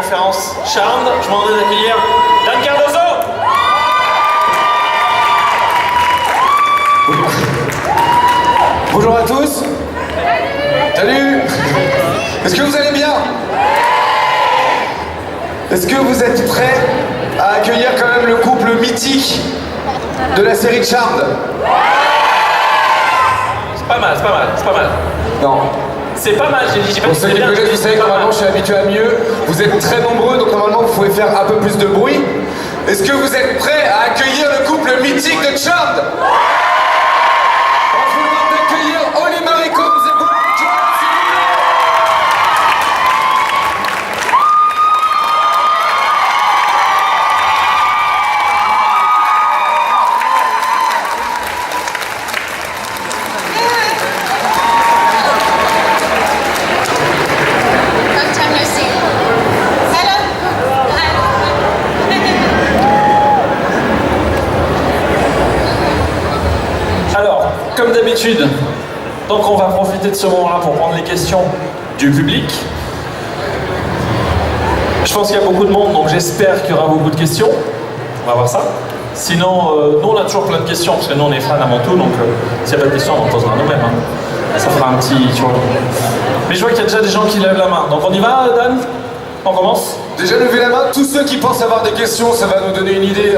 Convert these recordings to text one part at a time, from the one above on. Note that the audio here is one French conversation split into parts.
référence Charmed. Je vous demande d'accueillir Dan Cardozo. Bonjour à tous. Salut. Est-ce que vous allez bien? Est-ce que vous êtes prêts à accueillir quand même le couple mythique de la série Charmed? C'est pas mal, c'est pas mal, c'est pas mal. Non. C'est pas mal, j'ai dit pas pour ceux qui me connaissent, vous savez que normalement je suis habitué à mieux. Vous êtes très nombreux, donc normalement vous pouvez faire un peu plus de bruit. Est-ce que vous êtes prêts à accueillir le couple mythique de Charmed? On vous demande d'accueillir Oli Marie Combs et Brian Krause, s'il vous plaît. Long time no see. Hello. Hi. Alors, comme d'habitude, donc on va profiter de ce moment-là pour prendre les questions du public. Je pense qu'il y a beaucoup de monde, donc j'espère qu'il y aura beaucoup de questions. On va voir ça. Sinon, nous on a toujours plein de questions, parce que nous on est fans avant tout, donc s'il n'y a pas de questions, on en posera nous-mêmes. Hein. Ça fera un petit... Tu vois. Mais je vois qu'il y a déjà des gens qui lèvent la main. Donc on y va, Dan? On commence? Déjà levez la main, tous ceux qui pensent avoir des questions, ça va nous donner une idée.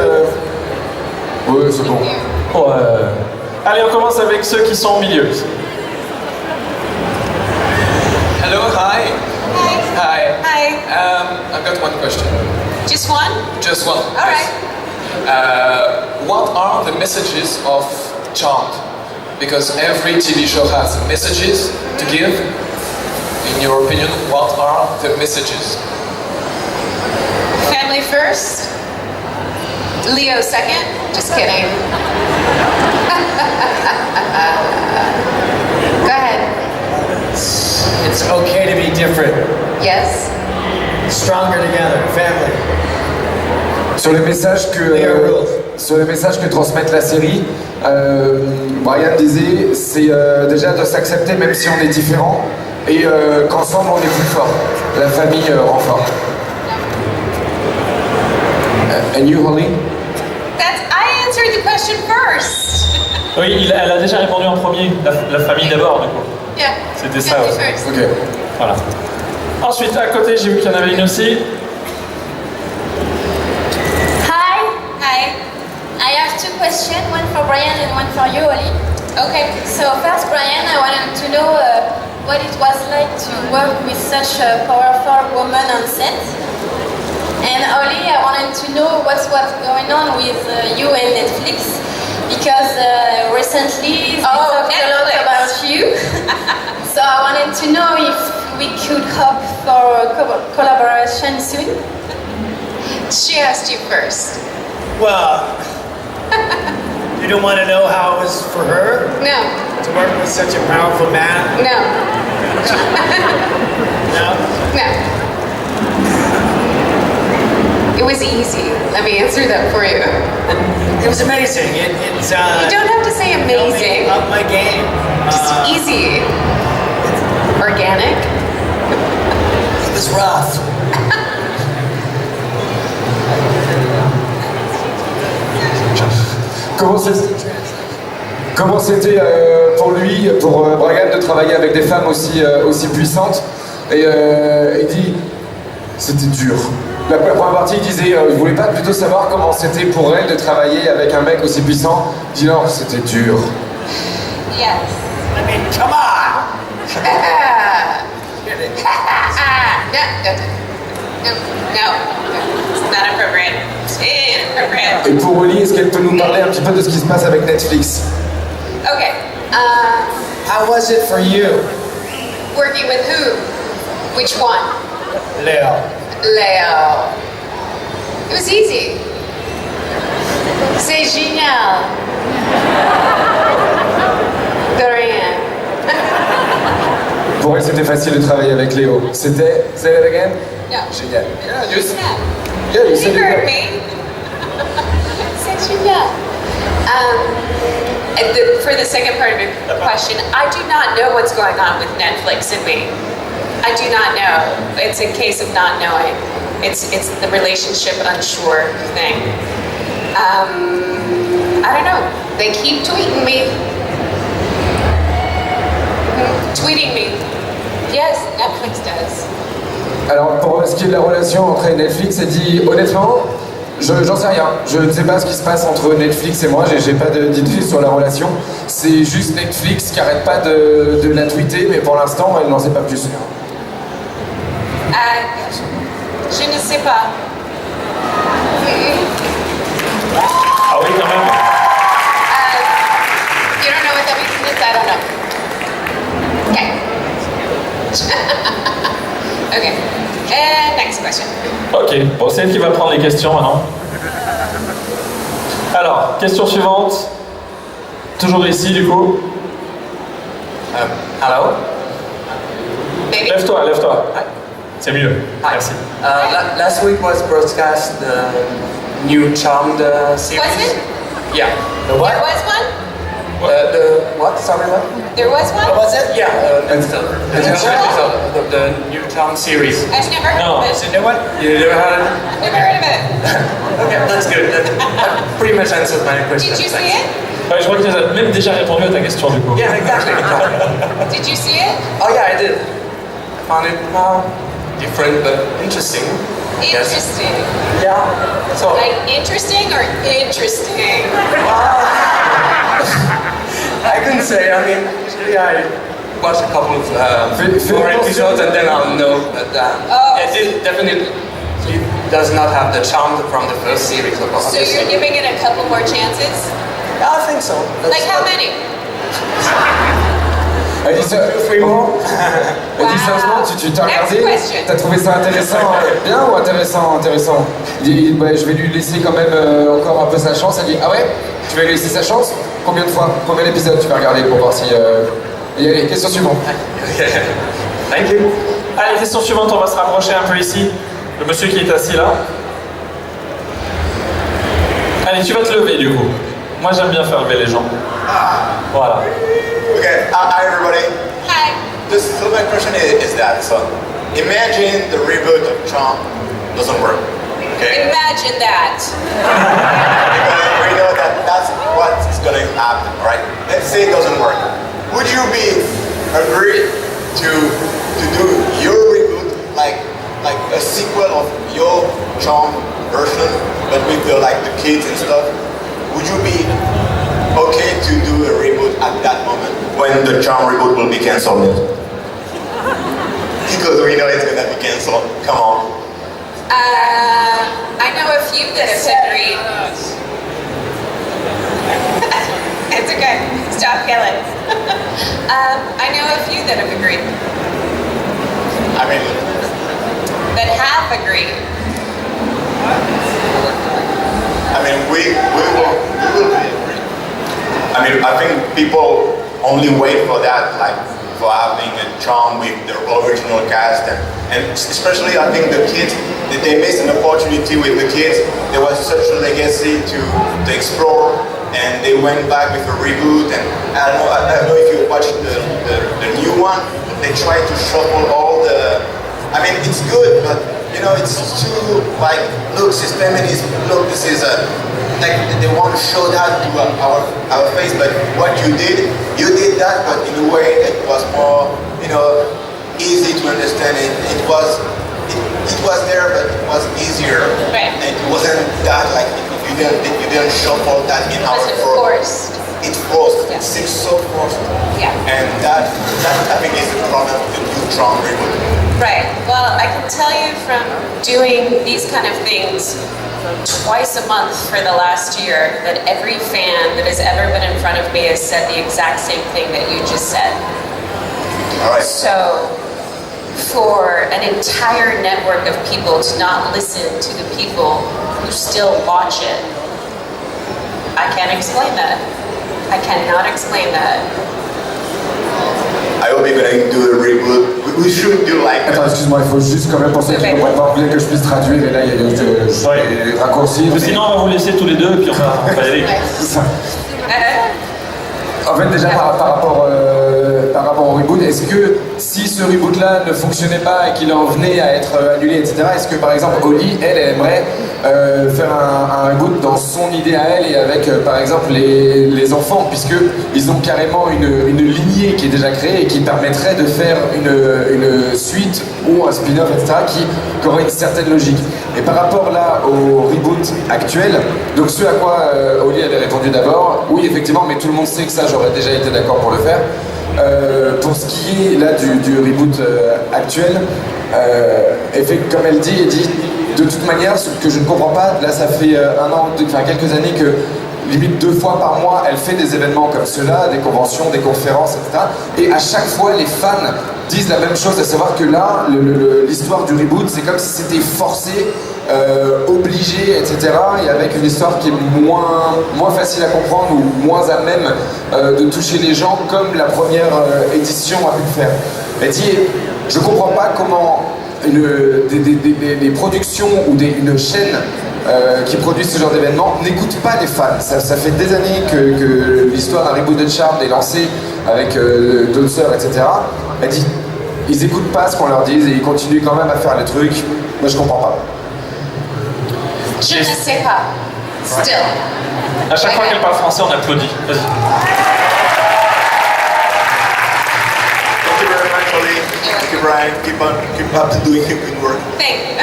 Ouais, c'est bon. Ouais. Allez, on commence avec ceux qui sont au milieu. Hello, hi. Hi. Hi. Hi. I've got one question. Just one? Just one. All right. What are the messages of Charmed? Because every TV show has messages to give. In your opinion, what are the messages? Family first. Leo second. Just kidding. Go ahead. It's okay to be different. Yes. Stronger together, family. Sur les messages que transmettent la série, Brian disait, c'est déjà de s'accepter même si on est différent et qu'ensemble on est plus fort. La famille rend fort. And you, Holly? I answered the question first. Oui, elle a déjà répondu en premier, la famille d'abord, du coup. Yeah. C'était ça Family aussi. first. Ok. Voilà. Ensuite, à côté, j'ai vu qu'il y en avait une aussi. Hi, Hi. I have two questions, one for Brian and one for you, Oli. Okay. So first, Brian, I wanted to know what it was like to work with such a powerful woman on set. And Oli, I wanted to know what's going on with you and Netflix, because recently we talked a lot Netflix. about you. So I wanted to know if we could hope for a collaboration soon. She asked you first. Well, you don't want to know how it was for her No. to work with such a powerful man? No. No? No. It was easy. Let me answer that for you. It was amazing. It's You don't have to say amazing. Up my game. Just easy. Organic. It was rough. Comment c'était pour lui, pour Brian, de travailler avec des femmes aussi puissantes? Et il dit, c'était dur. La première partie, il disait, il voulait pas plutôt savoir comment c'était pour elle de travailler avec un mec aussi puissant. Il dit non, c'était dur. Yes. I mean, come on! No. It's not appropriate. It's inappropriate. Et pour Oli, est-ce qu'elle peut nous parler un petit peu de ce qui se passe avec Netflix? Okay. How was it for you, Working with who? Which one? Leo? Leo. It was easy. C'est génial. Dorian. Pour elle, c'était facile de travailler avec Léo. C'était, say that again? No. Génial. Yeah, just Yeah, you You said heard it. me. C'est génial. For the second part of your question, I do not know what's going on with Netflix and me. I do not know. It's a case of not knowing. It's the relationship unsure thing. I don't know. They keep tweeting me. Tweeting me. Yes, Netflix does. Alors, pour ce qui est de la relation entre Netflix, elle dit honnêtement, j'en sais rien. Je ne sais pas ce qui se passe entre Netflix et moi, j'ai pas d'idée sur la relation. C'est juste Netflix qui arrête pas de la tweeter, mais pour l'instant, elle n'en sait pas plus. Je ne sais pas. Ah oui, quand même. You don't know what that means? I don't know. Okay. Okay. And next question. Ok, bon, c'est elle qui va prendre les questions maintenant. Alors, question suivante. Toujours ici, du coup. Hello. Baby. Lève-toi, lève-toi. C'est mieux. Merci. Last week was broadcast the new Charmed series. Was it? Yeah. The There what? was one? The what? Sorry, what? There was one? Was it? Yeah. The new Charmed series. I've never heard No. of Is it. it new one? You never heard it? I've never heard of it. Okay, that's good. That pretty much answers my question. Did you see Thanks. it? Ouais, je crois que tu as même déjà répondu à ta question, du coup. Yeah, exactly. Did you see it? Oh yeah, I did. I found it different but interesting. Yes. Interesting. Yeah. So Like interesting or interesting? I can say. I mean, usually I watch a couple of more episodes and then I'll know that it definitely does not have the charm from the first series. So you're giving it a couple more chances? I think so. Like how many? Elle dit ça. Three more. Elle dit sérieusement, tu t'as Next regardé, question. t'as trouvé ça intéressant, bien ou intéressant? Il dit, ouais, je vais lui laisser quand même encore un peu sa chance. Elle dit, ah ouais, tu vas lui laisser sa chance? Combien de fois? Combien d'épisodes tu vas regarder pour voir si... Et allez, question suivante. Thank you. Allez, question suivante, on va se rapprocher un peu ici. Le monsieur qui est assis là. Allez, tu vas te lever du coup. Moi j'aime bien faire lever les gens. Voilà. Okay, hi everybody. Hi. So my question is that, so imagine the reboot of Charmed doesn't work, okay? Imagine that. Because we know that that's what is gonna happen, right? Let's say it doesn't work. Would you be agree to do your reboot like a sequel of your Charmed version, but with the kids and stuff? Would you be okay to do a reboot at that moment when the Charm reboot will be cancelled? Because we know it's gonna be cancelled. Come on. I know a few that have agreed. It's okay. Stop yelling. I know a few that have agreed. I mean, That have agreed. we will be agree. I mean, I think people only wait for that, for having a Charm with the original cast, and especially I think the kids, they missed an opportunity with the kids. There was such a legacy to explore, and they went back with a reboot. And I don't know if you watched the new one. They tried to shuffle all the. I mean, it's good, but it's too look, this feminist. Look, this is a. They want to show that to our face, but what you did that, but in a way that was more, easy to understand. It was there, but it was easier. Right. And it wasn't that you didn't shuffle that in our Was it program. forced? It's forced. Yeah. It seems so forced. Yeah. And that I think is the problem with the new Charm reboot. Right. Well, I can tell you from doing these kind of things twice a month for the last year that every fan that has ever been in front of me has said the exact same thing that you just said. All right. So, for an entire network of people to not listen to the people who still watch it, I can't explain that. I cannot explain that. I hope you're gonna do a reboot. We should do Attends, excuse-moi, il faut juste quand même penser qu'il ne pas anglais que je puisse traduire, et là il y a des raccourcis. Sinon on va vous laisser tous les deux et puis on va y aller. En fait, déjà par rapport au reboot, reboot. Est-ce que si ce reboot-là ne fonctionnait pas et qu'il en venait à être annulé, etc., est-ce que par exemple Oli, elle aimerait faire un reboot dans son idée à elle et avec par exemple les enfants, puisqu'ils ont carrément une lignée qui est déjà créée et qui permettrait de faire une suite ou un spin-off, etc., qui aurait une certaine logique. Et par rapport là au reboot actuel, donc ce à quoi Oli avait répondu d'abord, oui effectivement, mais tout le monde sait que ça j'aurais déjà été d'accord pour le faire. Pour ce qui est là du reboot actuel, comme elle dit, de toute manière, ce que je ne comprends pas, là ça fait quelques années que limite 2 fois par mois, elle fait des événements comme ceux-là, des conventions, des conférences, etc. Et à chaque fois, les fans disent la même chose, à savoir que là, l'histoire du reboot, c'est comme si c'était forcé, obligé, etc. Et avec une histoire qui est moins facile à comprendre ou moins à même de toucher les gens, comme la première édition a pu le faire. Elle dit, je comprends pas comment des productions ou une chaîne qui produit ce genre d'événement n'écoute pas les fans. Ça fait des années que l'histoire d'un reboot de Charmed est lancée avec d'autres sœurs, etc. Elle dit, ils écoutent pas ce qu'on leur dit et ils continuent quand même à faire les trucs. Moi je comprends pas. Je ne sais pas. Still. À chaque fois qu'elle parle français, on applaudit. Vas-y. Thank you very much, Oli. Thank you, Brian. Keep up to doing good work. Thank you.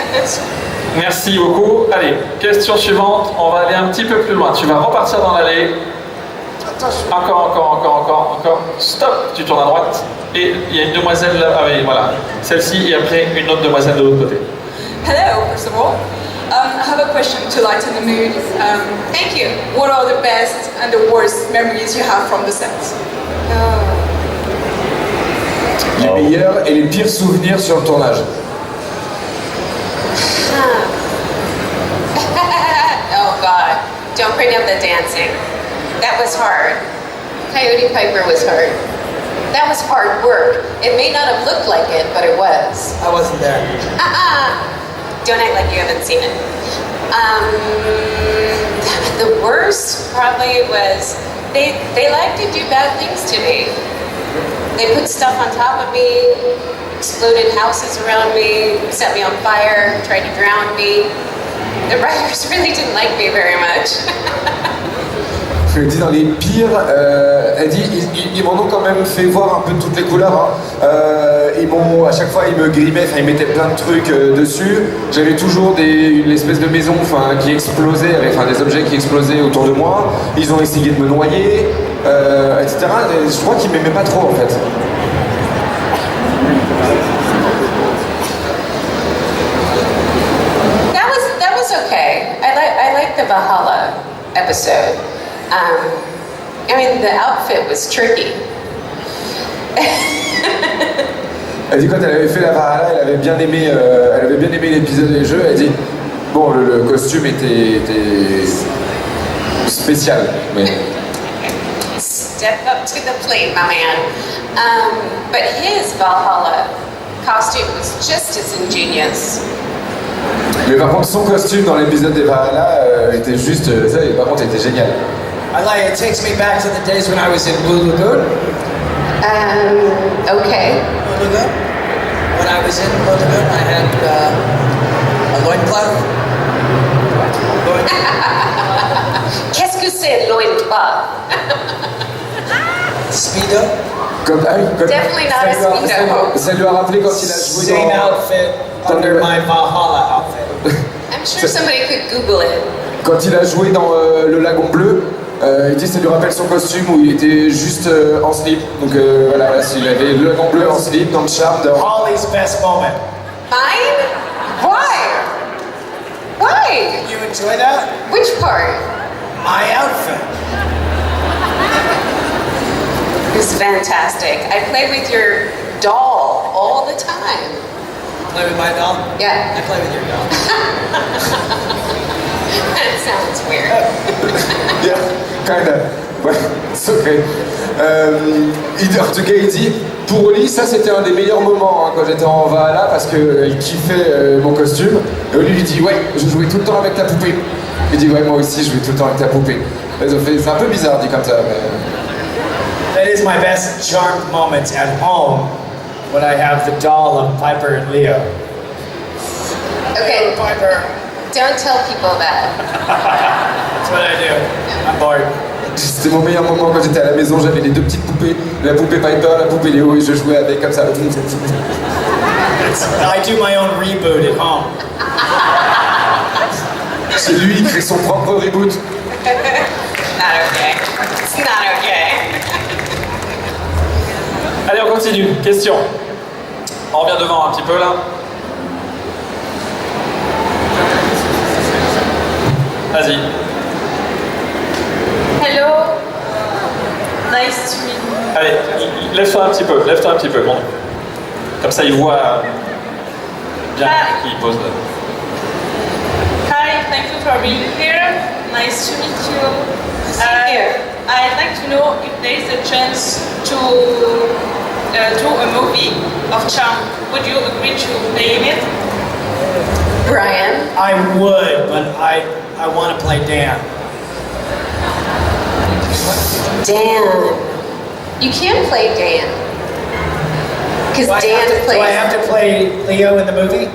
Merci beaucoup. Allez, question suivante. On va aller un petit peu plus loin. Tu vas repartir dans l'allée. Encore. Stop. Tu tournes à droite. Et il y a une demoiselle là. Ah oui, voilà. Celle-ci et après une autre demoiselle de l'autre côté. Hello, first of all. I have a question to lighten the mood. Thank you. What are the best and the worst memories you have from the set? Les meilleurs et les pires souvenirs sur le tournage. Oh God, don't bring up the dancing. That was hard. Coyote Piper was hard. That was hard work. It may not have looked like it, but it was. I wasn't there. Don't act like you haven't seen it. The worst probably was they like to do bad things to me. They put stuff on top of me, exploded houses around me, set me on fire, tried to drown me. The writers really didn't like me very much. Elle dit dans les pires, elle dit ils m'en ont quand même fait voir un peu toutes les couleurs. Hein. À chaque fois ils me grimaient, ils mettaient plein de trucs dessus. J'avais toujours une espèce de maison qui explosait, avec des objets qui explosaient autour de moi. Ils ont essayé de me noyer, etc. Et je crois qu'ils m'aimaient pas trop en fait. That was okay. I like the Valhalla episode. I mean, the outfit was tricky. Elle dit quand elle avait fait la Valhalla, elle avait bien aimé l'épisode des jeux. Elle dit bon, le costume était spécial, mais. Step up to the plate, my man. But his Valhalla costume was just as ingenious. Mais par contre, son costume dans l'épisode des Valhalla était juste, par contre, était génial. It takes me back to the days when I was in Blue Lagoon. Okay. Blue Lagoon? When I was in Blue Lagoon, I had a loincloth. Qu'est-ce que c'est loincloth? Speedo. Definitely not a Speedo. Ça lui a rappelé quand il a joué Same dans... outfit under my Valhalla outfit. I'm sure somebody could Google it. Quand il a joué dans le Lagon Bleu, il dit que ça lui rappelle son costume où il était juste en slip. Donc voilà, il avait le Lagon Bleu en slip dans le Charmed. Holly's best moment. Mine? Why? Why? You enjoy that? Which part? My outfit. It was fantastic. I play with your doll all the time. Play with my doll? Yeah. I play with your doll. That sounds weird. Yeah, kinda. Ouais, c'est ok. En tout cas, il dit, pour Oli, ça c'était un des meilleurs moments quand j'étais en Valhalla parce qu'il kiffait mon costume. Et Oli lui dit, ouais, je jouais tout le temps avec ta poupée. Il dit, ouais, moi aussi, je jouais tout le temps avec ta poupée. C'est un peu bizarre dit comme ça, mais... That is my best Charmed moments at home when I have the doll of Piper and Leo. Okay, Piper. don't tell people that. That's what I do. I'm bored. C'était mon meilleur moment quand j'étais à la maison, j'avais les deux petites poupées, la poupée Piper, la poupée Léo, et je jouais avec comme ça. I do my own reboot at home. C'est lui, il crée son propre reboot. Not okay. It's not okay. Allez, on continue. Question. On revient devant un petit peu là. Vas-y. Hello. Nice to meet you. Allez, lève-toi un petit peu. Lève-toi un petit peu. Bon. Comme ça, il voit bien qui pose. Hi, thank you for being here. Nice to meet you. Same here. I'd like to know if there is a chance to do a movie of Charm. Would you agree to play in it? Brian, I would, but I want to play Dan. Dan. You can play Dan. Because Do I Dan have to plays. play Leo in the movie?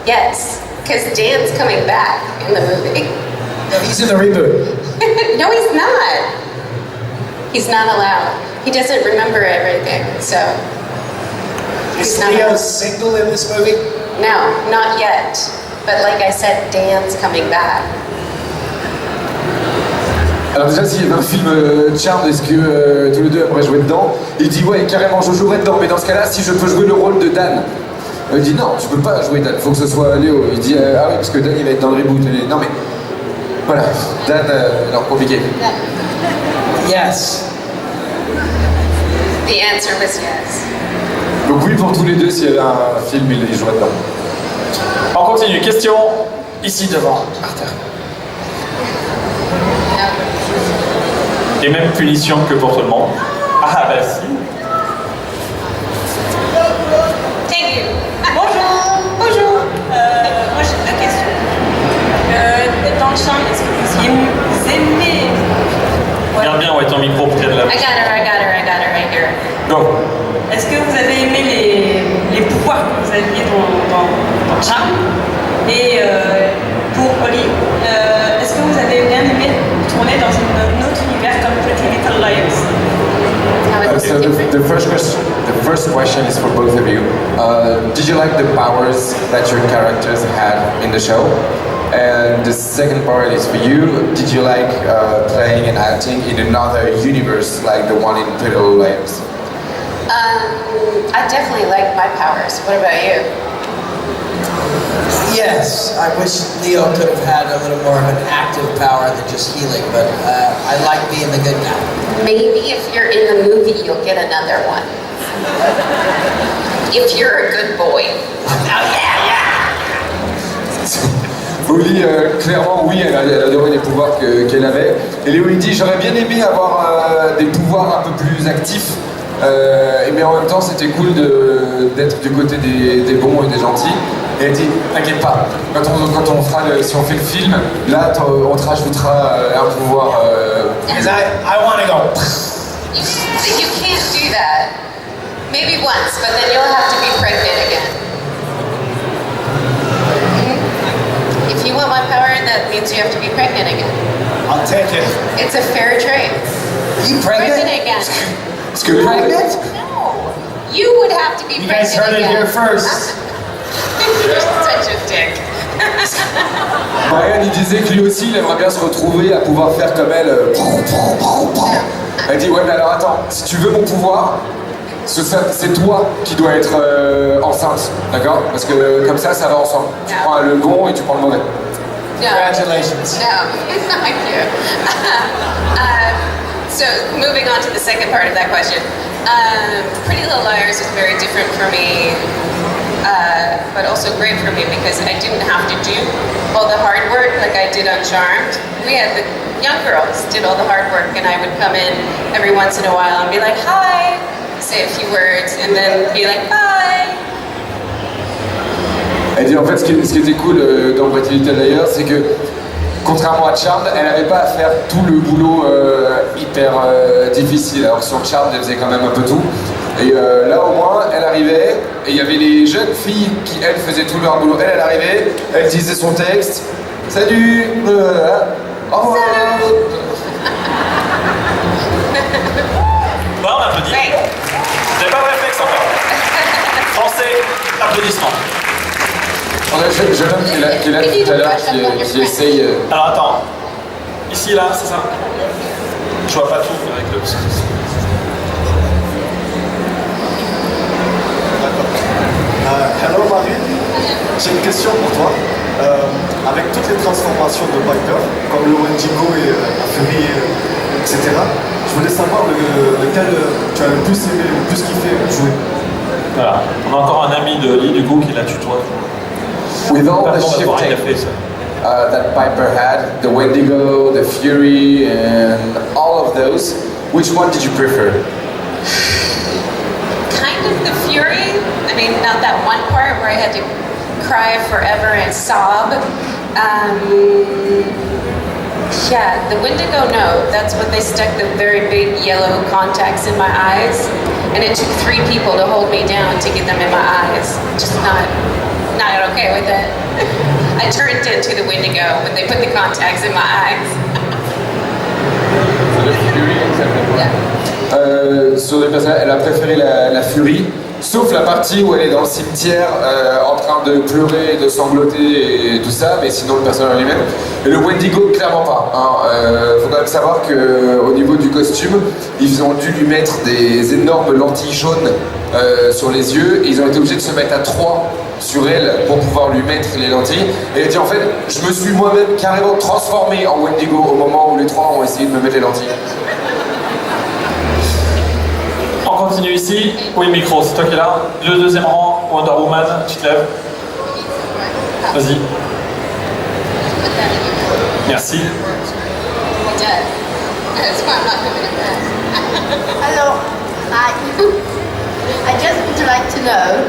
Yes, because Dan's coming back in the movie. No, he's in the reboot. No, he's not. He's not allowed. He doesn't remember everything, so. Is He's not Leo allowed. single in this movie? No, not yet. But like I said, Dan's coming back. Alors déjà, s'il y avait un film Charmed, est-ce que tous les deux aimeraient jouer dedans? Il dit ouais, carrément, je jouerais dedans, mais dans ce cas-là, si je peux jouer le rôle de Dan. Il dit non, tu peux pas jouer Dan, faut que ce soit Léo. Il dit ah oui, parce que Dan il va être dans le reboot. Il dit, non mais voilà, Dan, alors compliqué. Yes. The answer was yes. Donc oui, pour tous les deux, s'il y avait un film, il jouerait dedans. On continue. Question ici devant. Par terre. Et même punition que pour tout le monde. Ah bah si. Thank you. Bonjour. Bonjour. Moi j'ai deux questions. Dans le Charme, est-ce que vous aimez Regarde bien, ouais, ton micro près de la... I got her right here. Go. Est-ce que vous avez aimé les pouvoirs que vous aviez dans Charme? Et pour Oli, est-ce que vous avez bien aimé tourner dans un autre univers comme Pretty Little Liars? So the first question is for both of you. Did you like the powers that your characters had in the show? And the second part is for you. Did you like playing and acting in another universe like the one in Pretty Little Liars? I definitely like my powers. What about you? Yes, I wish Leo could have had a little more of an active power than just healing, but I like being the good guy. Maybe if you're in the movie, you'll get another one. If you're a good boy. Oh yeah. Oli, clairement, oui, elle adorait les pouvoirs qu'elle avait. Et Léo, il dit, j'aurais bien aimé avoir des pouvoirs un peu plus actifs. Mais en même temps, c'était cool d'être du côté des bons et des gentils. Et elle dit, t'inquiète pas, quand on fera si on fait le film, là, on te rajoutera un pouvoir. Because I want to go. You can't do that. Maybe once, but then you'll have to be pregnant again. If you want my power, that means you have to be pregnant again. I'll take it. It's a fair trade. You pregnant? again. Parce que Pregnant? No. You would have to be You pregnant guys heard it again. here first. You're such a dick. Brian, il disait que lui aussi, il aimerait bien se retrouver à pouvoir faire comme elle. Elle dit, ouais, mais alors attends, si tu veux mon pouvoir, c'est toi qui dois être enceinte, d'accord? Parce que comme ça va ensemble. Tu prends le bon et tu prends le mauvais. No. Congratulations. No, thank you. So moving on to the second part of that question. Pretty Little Liars is very different for me, but also great for me because I didn't have to do all the hard work like I did on Charmed. We had the young girls did all the hard work, and I would come in every once in a while and be like, hi, say a few words, and then be like, bye. Elle dit en fait ce qui était cool dans Pretty Little Liars, c'est que contrairement à Charmed, elle n'avait pas à faire tout le boulot hyper difficile. Alors que sur Charmed, elle faisait quand même un peu tout. Et là, au moins, elle arrivait, et il y avait les jeunes filles qui, elles, faisaient tout leur boulot. Elle arrivait, elle disait son texte. Salut, au revoir. Bon, on applaudit. Vous n'avez pas le réflexe encore. Français, applaudissements. On a un jeune homme qui est là tout à l'heure, qui essaye... Alors attends, ici, là, c'est ça? Je vois pas tout avec le... Hello Marie, j'ai une question pour toi. Avec toutes les transformations de Piper, comme le Wendigo et la Furie, etc., je voulais savoir lequel tu as le plus aimé, le plus kiffé jouer. Voilà, on a encore un ami de Lee du coup qui la tutoie. With all the shifting that Piper had, the Wendigo, the Fury, and all of those, which one did you prefer? Kind of the Fury. I mean, not that one part where I had to cry forever and sob. Yeah, the Wendigo, no. That's when they stuck the very big yellow contacts in my eyes. And it took 3 people to hold me down to get them in my eyes. Just not okay with it. I turned into the Wendigo when they put the contacts in my eyes. Sur les personnages, elle a préféré la Furie, sauf la partie où elle est dans le cimetière en train de pleurer, de sangloter et tout ça, mais sinon le personnage lui-même. Et le Wendigo, clairement pas. Faut quand même savoir qu'au niveau du costume, ils ont dû lui mettre des énormes lentilles jaunes sur les yeux, et ils ont été obligés de se mettre à 3 sur elle pour pouvoir lui mettre les lentilles. Et elle dit en fait, je me suis moi-même carrément transformé en Wendigo au moment où les 3 ont essayé de me mettre les lentilles. On continue ici. Oui, micro, c'est toi qui es là. Le deuxième rang, Wonder Woman, tu te lèves. Vas-y. Merci. Hello, hi. I just would like to know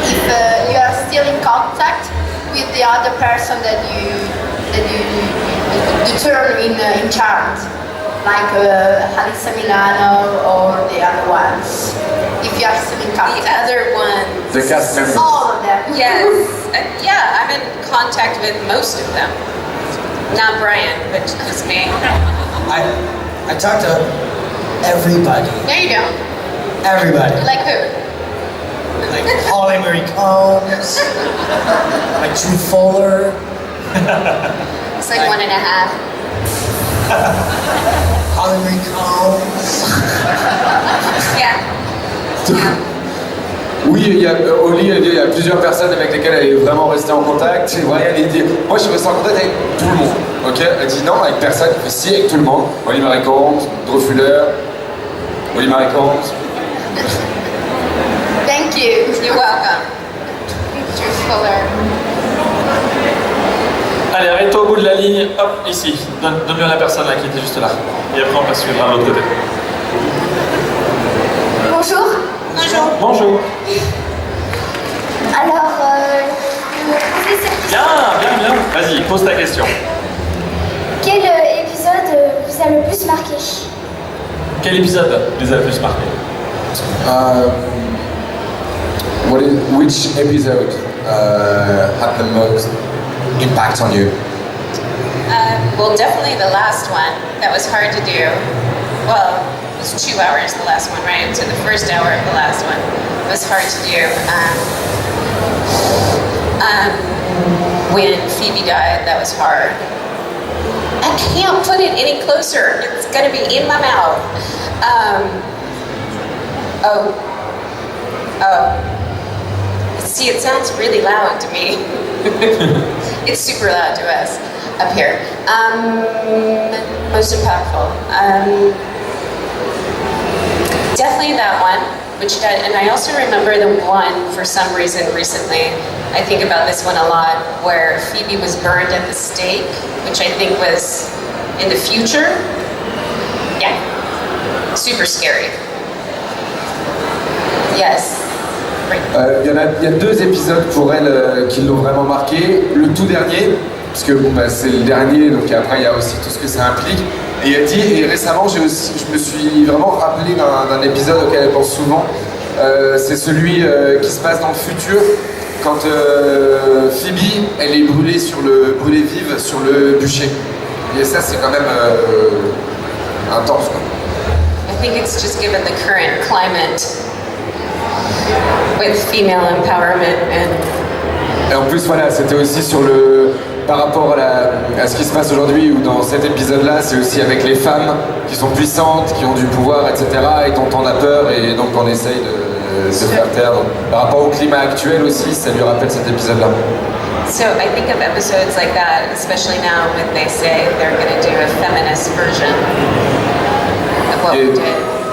if you are still in contact with the other person that you turn in Charmed, like Halissa Milano or the other ones. If you are still in contact. The other ones. The cast members. All of them. Yes. Yeah, I'm in contact with most of them. Not Brian, but just me. I talk to everybody. No, you don't. Everybody. Like who? Like Holly Marie Combs, like Drew Fuller. It's like 1.5. Holly Marie Combs. Yeah. Oui, il y a il y a plusieurs personnes avec lesquelles elle est vraiment restée en contact. Et Brian, il dit, moi je suis resté en contact avec tout le monde. Ok, elle dit non, avec personne. Mais si, avec tout le monde. Holly Marie Combs, Drew Fuller, Holly Marie Combs. Thank you. You're welcome. Drew Fuller. Allez, arrête-toi au bout de la ligne. Hop, ici. Donne-lui à la personne là qui était juste là. Et après, on passe suivre à l'autre côté. Bonjour. Bonjour. Bonjour. Alors, je vais poser cette question. Bien. Vas-y, pose ta question. Quel épisode vous a le plus marqué? Quel épisode les a le plus marqués? Which episode had the most impact on you? Well, definitely the last one. That was hard to do. Well, it was 2 hours, the last one, right? So the first hour of the last one was hard to do. When Phoebe died, that was hard. I can't put it any closer. It's gonna be in my mouth. See, it sounds really loud to me. It's super loud to us up here. Most impactful. Definitely that one, and I also remember the one for some reason recently. I think about this one a lot, where Phoebe was burned at the stake, which I think was in the future. Yeah, super scary. Yes. Il y a 2 épisodes pour elle qui l'ont vraiment marqué. Le tout dernier, puisque bon, bah, c'est le dernier, donc après il y a aussi tout ce que ça implique. Et il a dit, et récemment je me suis vraiment rappelé d'un épisode auquel elle pense souvent, c'est celui qui se passe dans le futur, quand Phoebe, elle est brûlée vive sur le bûcher. Et ça c'est quand même intense, quoi. I think it's just given the current climate with female empowerment and. Et en plus, voilà, c'était aussi par rapport à ce qui se passe aujourd'hui, où dans cet épisode-là, c'est aussi avec les femmes qui sont puissantes, qui ont du pouvoir, etc., et dont on a peur, et donc on essaye de faire taire. Par rapport au climat actuel aussi, ça lui rappelle cet épisode-là. So I think of episodes like that, especially now when they say they're going to do a feminist version of what we did.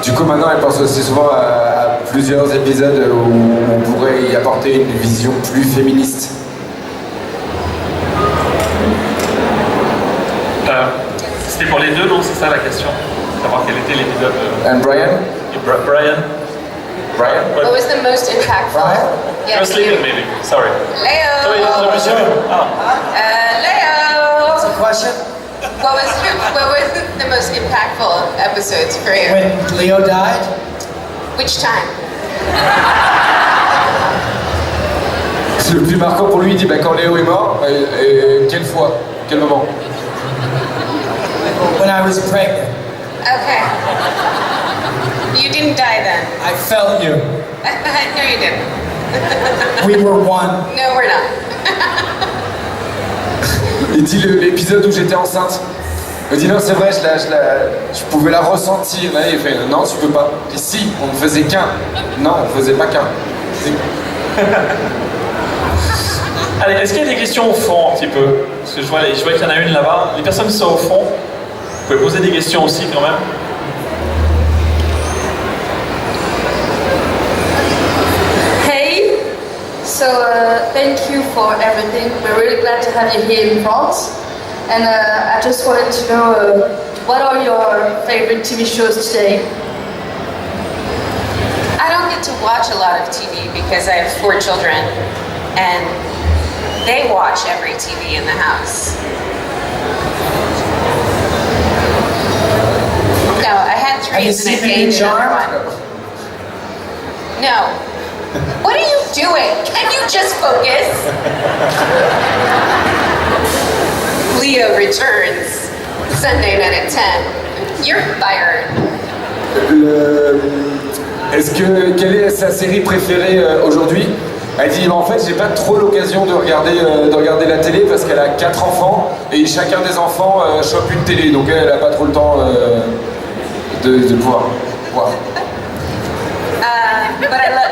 Du coup, maintenant, elle pense aussi souvent à plusieurs épisodes où on pourrait y apporter une vision plus féministe. C'était pour les deux, non? C'est ça la question. Savoir quel était l'épisode. And Brian? Brian? What was the most impactful? You're sleeping, maybe. Sorry. Leo! Sorry, le monsieur. Leo! What's the question? What was the most impactful episodes for you? When Leo died? Which time? Le plus marquant pour lui, il dit bah, quand Léo est mort, et quelle fois? Quel moment? When I was pregnant. Okay. You didn't die then. I felt you. No, you didn't. We were one. No, we're not. Il dit l'épisode où j'étais enceinte. Il dit non, c'est vrai, je pouvais la ressentir. Là, il fait non, tu peux pas. Et si, on ne faisait qu'un. Non, on ne faisait pas qu'un. Allez, est-ce qu'il y a des questions au fond un petit peu? Parce que je vois qu'il y en a une là-bas. Les personnes qui sont au fond, vous pouvez poser des questions aussi quand même. Hey, so thank you for everything. We're really glad to have you here in France. And I just wanted to know what are your favorite TV shows today? I don't get to watch a lot of TV because I have 4 children and they watch every TV in the house. No, I had 3 Have you and seen I Réunion dated another Charmed? one. No. What are you doing? Can you just focus? Leo returns Sunday night at 10. You're fired. Quelle est sa série préférée aujourd'hui? Elle dit en fait j'ai pas trop l'occasion de regarder la télé parce qu'elle a 4 enfants et chacun des enfants chope une télé, donc elle a pas trop le temps de pouvoir voir. But I love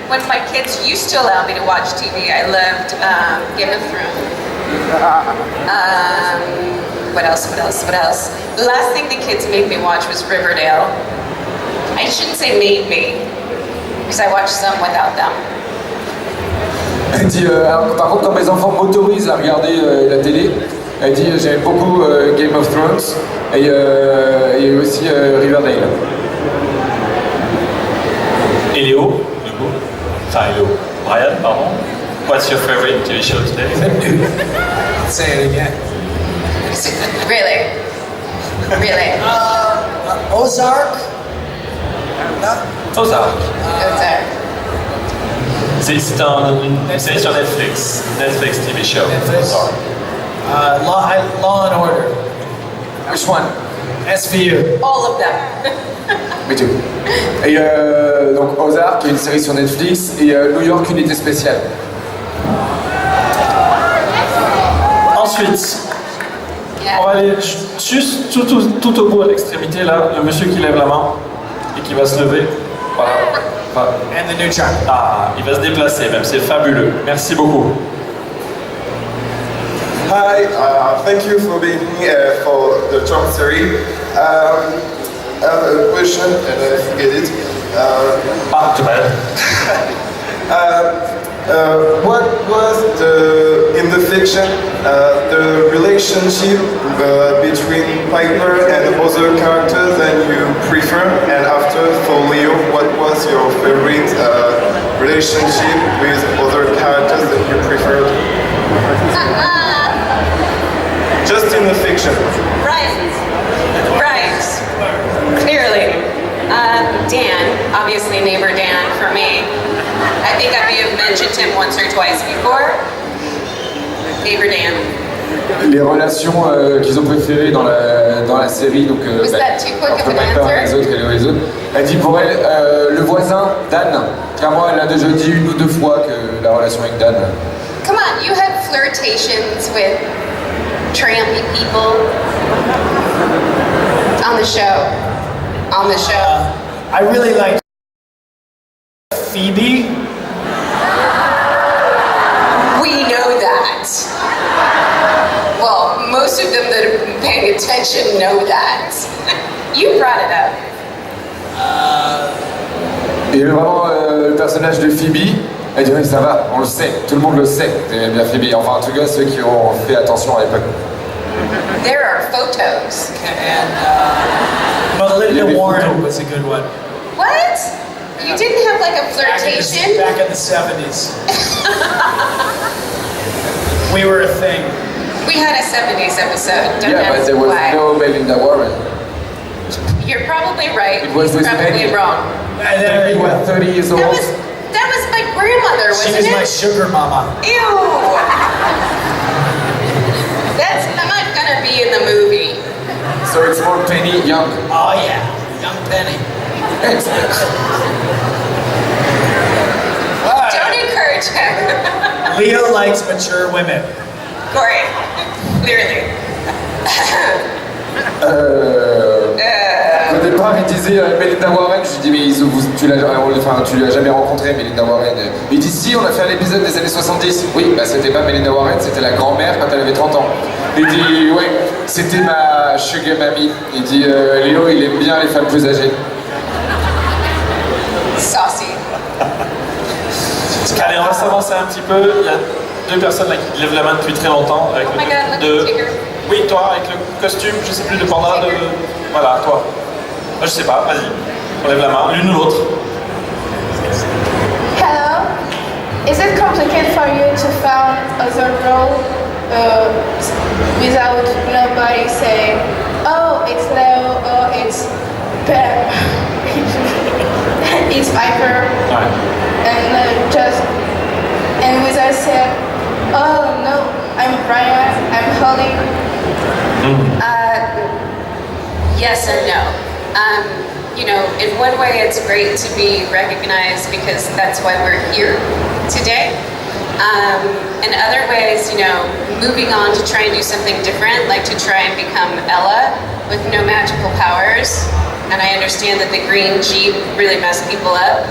when my kids used to allow me to watch TV. I loved Game of Thrones. What else? The last thing the kids made me watch was Riverdale. I shouldn't say made me, because I watched some without them. Elle dit par contre quand mes enfants m'autorisent à regarder la télé, elle dit j'aime beaucoup Game of Thrones et aussi Riverdale. Et Léo, du coup. Enfin, Léo. Brian, pardon. What's your favorite TV show today? Say it again. Really? Ozark? Ozark. Ozark. C'est une série sur Netflix. Netflix TV show. Netflix. Ozark. Law and Order. Which one? SVU. All of them. Me too. Et donc Ozark, qui est une série sur Netflix, et New York, unité spéciale. Ensuite, on va aller juste tout au bout à l'extrémité là, le monsieur qui lève la main et qui va se lever. Voilà. And the new chart. Ah, il va se déplacer même, c'est fabuleux. Merci beaucoup. Hi, thank you for being here for the Charmed series. I have a question and I forget it. Too bad. What was in the fiction the relationship between Piper and other characters that you prefer? And after, for Leo, what was your favorite relationship with other characters that you preferred? in the fiction. Right. Clearly. Dan, obviously neighbor Dan for me. I think I may have mentioned him once or twice before. Neighbor Dan. Les relations qu'ils ont préférées dans la série, donc Was that too quick of entre an Piper et les answer? autres et les autres. Elle dit pour elle, le voisin, Dan, car moi elle a déjà dit une ou deux fois que la relation avec Dan. Come on, you had flirtations with trampy people on the show. I really like Phoebe. We know that. Well, most of them that have been paying attention know that. You brought it up. Et vraiment, le personnage de Phoebe, elle dit oui, ça va, on le sait, tout le monde le sait, t'aimais bien Phoebe. Enfin, en tout cas, ceux qui ont fait attention à l'époque. There are photos. Melinda Warren was a good one. What? You didn't have like a flirtation? Back in the 70s. We were a thing. We had a 70s episode. Don't Yeah, but ask there was why. no Melinda Warren. You're probably right. It was He's with probably Peggy. wrong. Peggy was 30 years old. That was my grandmother, She wasn't was my it? sugar mama. Ew. That's not gonna be in the movie. So it's more Penny Young. Oh yeah, young Penny. Don't encourage him. Leo likes mature women. Corey, clearly. Au départ, il disait Melinda Warren. Je lui dis, mais tu l'as jamais rencontré, Melinda Warren. Il dit, si, on a fait un épisode des années 70. Oui, bah c'était pas Melinda Warren, c'était la grand-mère quand elle avait 30 ans. Il dit, ouais, c'était ma sugar mamie. Il dit, Léo, il aime bien les femmes plus âgées. Saucy. Allez, on va s'avancer un petit peu. Il y a deux personnes là qui lèvent la main depuis très longtemps. Avec Oh my God, look de... at Tigger. Oui, toi, avec le costume, je sais plus, de panda, de... Voilà, toi. Je sais pas, vas-y. On lève la main, l'une ou l'autre. Hello. Is it complicated for you to find other role without nobody saying, oh, it's Leo, oh, it's Ben, it's Piper, and without saying, oh no, I'm Brian, I'm Holly. Yes and no. You know, in one way it's great to be recognized because that's why we're here today. In other ways, you know, moving on to try and do something different, like to try and become Ella with no magical powers. And I understand that the green Jeep really messed people up.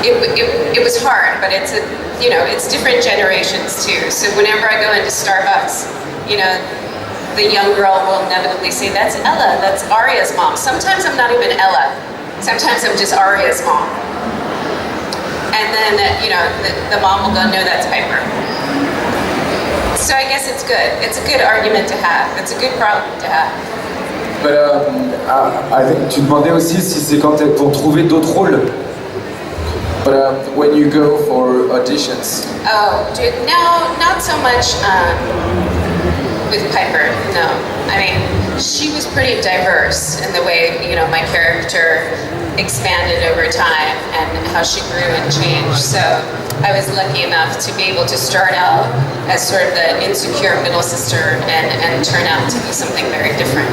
It was hard, but it's it's different generations too. So whenever I go into Starbucks, you know, the young girl will inevitably say, that's Ella, that's Arya's mom. Sometimes I'm not even Ella. Sometimes I'm just Arya's mom. And then, you know, the mom will go, no, that's Piper. So I guess it's good. It's a good argument to have. It's a good problem to have. But, I think tu demandais aussi si c'est quand pour trouver d'autres rôles. But when you go for auditions. Oh, no, not so much with Piper, no. I mean, she was pretty diverse in the way, you know, my character expanded over time and how she grew and changed. So I was lucky enough to be able to start out as sort of the insecure middle sister and turn out to be something very different.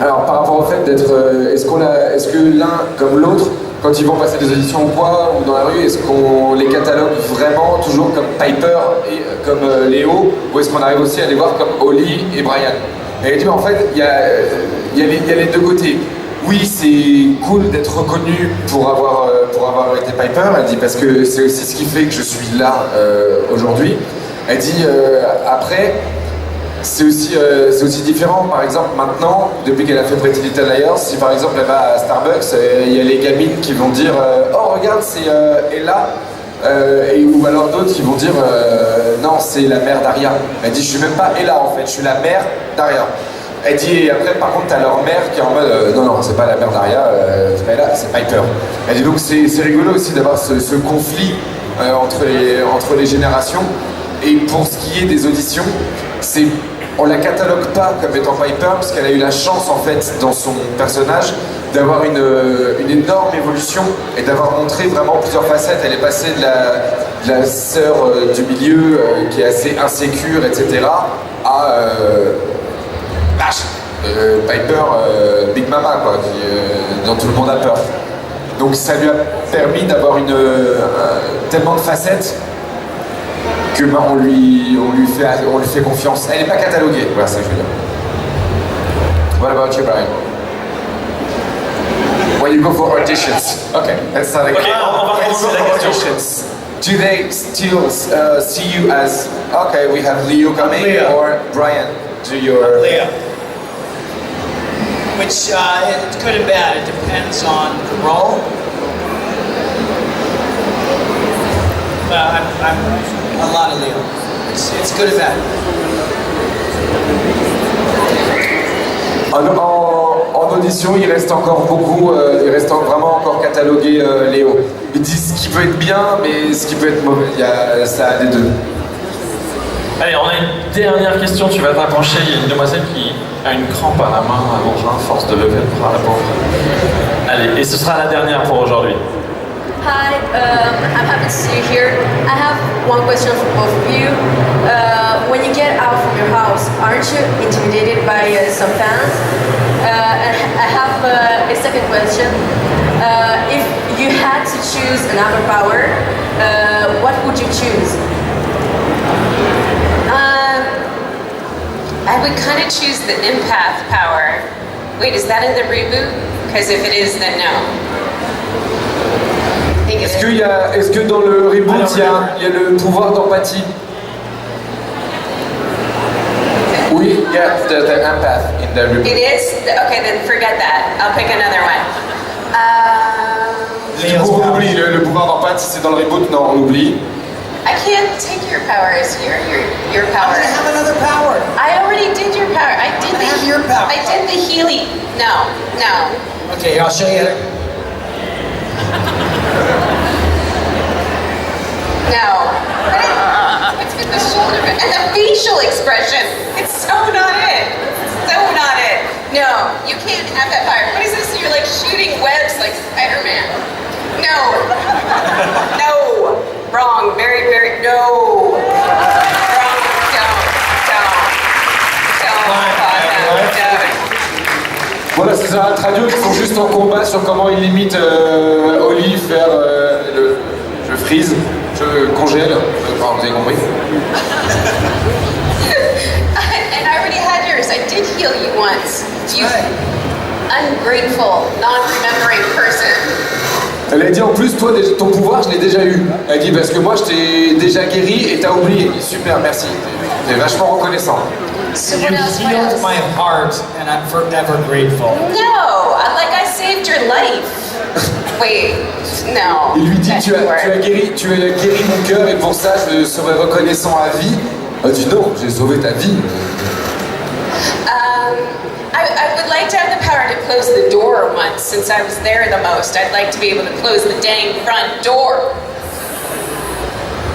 Alors par rapport au fait d'être, est-ce que l'un comme l'autre, quand ils vont passer des auditions ou quoi, ou dans la rue, est-ce qu'on les catalogue vraiment toujours comme Piper et comme Léo, ou est-ce qu'on arrive aussi à les voir comme Holly et Brian? Et elle dit, mais en fait, il y a les deux côtés. Oui, c'est cool d'être reconnu pour avoir été Piper, elle dit, parce que c'est aussi ce qui fait que je suis là aujourd'hui. Elle dit, après, c'est aussi différent. Par exemple, maintenant, depuis qu'elle a fait Pretty Little Liars, si par exemple elle va à Starbucks, il y a les gamines qui vont dire oh regarde, c'est Ella, ou alors d'autres qui vont dire non, c'est la mère d'Aria. Elle dit je suis même pas Ella en fait, je suis la mère d'Aria. Elle dit et après par contre t'as leur mère qui est en mode non, c'est pas la mère d'Aria, c'est pas Ella, c'est Piper. Elle dit donc c'est rigolo aussi d'avoir ce conflit entre les générations. Et pour ce qui est des auditions, on la catalogue pas comme étant Piper, parce qu'elle a eu la chance en fait dans son personnage d'avoir une énorme évolution et d'avoir montré vraiment plusieurs facettes. Elle est passée de la sœur du milieu qui est assez insécure, etc. à Piper, Big Mama, quoi, dont tout le monde a peur. Donc ça lui a permis d'avoir tellement de facettes que on lui fait confiance. Elle n'est pas cataloguée, voilà ça que je veux dire. What about you, Brian? When you go for auditions. Okay, let's start again. Auditions. Do they still see you as, okay, we have Leo coming, Leo. or Brian, do your... Leo. Which, it's good and bad. It depends on the role. I'm a lot of Leo. It's good and bad. En audition, il reste encore beaucoup, il reste vraiment encore catalogué Léo. Il dit ce qui peut être bien, mais ce qui peut être mauvais. Ça a des deux. Allez, on a une dernière question, tu vas t'approcher. Il y a une demoiselle qui a une crampe à la main, à l'engin, force de lever le bras, la pauvre. Allez, et ce sera la dernière pour aujourd'hui. Hi, I'm happy to see you here. I have one question for both of you. When you get out from your house, aren't you intimidated by some fans? And I have a second question. If you had to choose another power, what would you choose? I would kind of choose the empath power. Wait, is that in the reboot? Because if it is, then no. Est-ce que dans le reboot, il y a le pouvoir d'empathie? Oui, yeah, the empath in the reboot. It is? Okay, then forget that. I'll pick another one. On oublie le pouvoir d'empathie, c'est dans le reboot, non, on oublie. I can't take your powers, your power. I'm gonna have another power. I already did your power. I did your power. I did the healing. No. Okay, I'll show you. No. What's with the shoulder and the facial expression? It's so not it. No, you can't have that power. What is this? You're like shooting webs like Spider-Man. No. Wrong. Very, very, no. Wrong. Don't. Voilà, c'est un traduit qui sont juste en combat sur comment il limite Oli faire je freeze, je congèle, enfin vous avez compris. And I already had yours. I did heal you once. You ungrateful, non-remembering person. Elle a dit en plus, toi, ton pouvoir, je l'ai déjà eu. Elle dit parce que moi, je t'ai déjà guéri et t'as oublié. Super, merci. T'es vachement reconnaissant. You healed my heart, and I'm forever grateful. No, I saved your life. Wait, no. Il lui dit tu as guéri mon cœur et pour ça, je serai reconnaissant à vie. Elle dit non, j'ai sauvé ta vie. I would like to have the power to close the door once, since I was there the most. I'd like to be able to close the dang front door.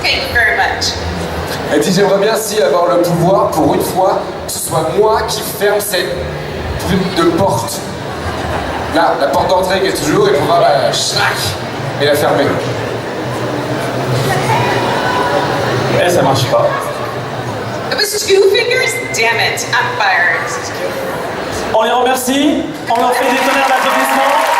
Thank you very much. Elle dit j'aimerais bien si avoir le pouvoir pour une fois que ce soit moi qui ferme cette truc de porte. Là, la porte d'entrée qui est toujours et pouvoir la schnack et la fermer. Et ça marche pas. It was 2 fingers? Damn it, I'm fired. On les remercie, on leur fait des tonnerres d'applaudissements.